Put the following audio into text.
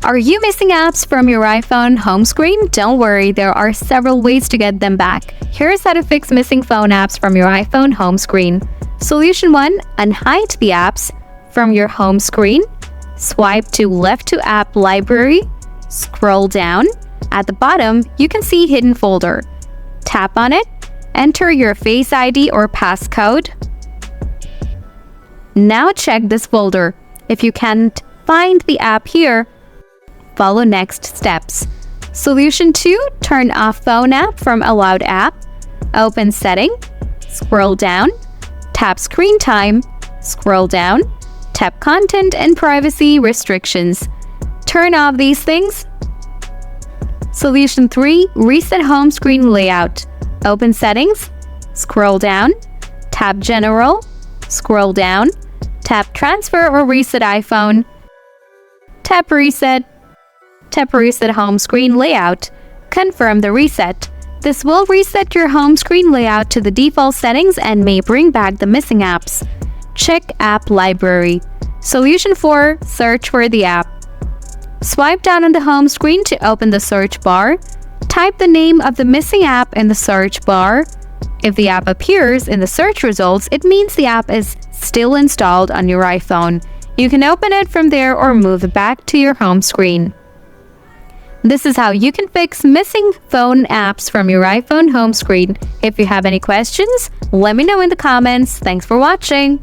Are you missing apps from your iPhone home screen? Don't worry, there are several ways to get them back. Here's how to fix missing phone apps from your iPhone home screen. Solution 1. Unhide the apps from your home screen. Swipe to left to App Library. Scroll down. At the bottom, you can see Hidden Folder. Tap on it. Enter your Face ID or passcode. Now check this folder. If you can't find the app here, follow next steps. Solution 2. Turn off phone app from Allowed app. Open Setting. Scroll down. Tap Screen Time. Scroll down. Tap Content and Privacy Restrictions. Turn off these things. Solution 3. Reset home screen layout. Open Settings. Scroll down. Tap General. Scroll down. Tap Transfer or Reset iPhone. Tap Reset. Tap Reset home screen layout. Confirm the reset. This will reset your home screen layout to the default settings and may bring back the missing apps. Check App Library. Solution 4. Search for the app. Swipe down on the home screen to open the search bar. Type the name of the missing app in the search bar. If the app appears in the search results, it means the app is still installed on your iPhone. You can open it from there or move it back to your home screen. This is how you can fix missing phone apps from your iPhone home screen. If you have any questions, let me know in the comments. Thanks for watching.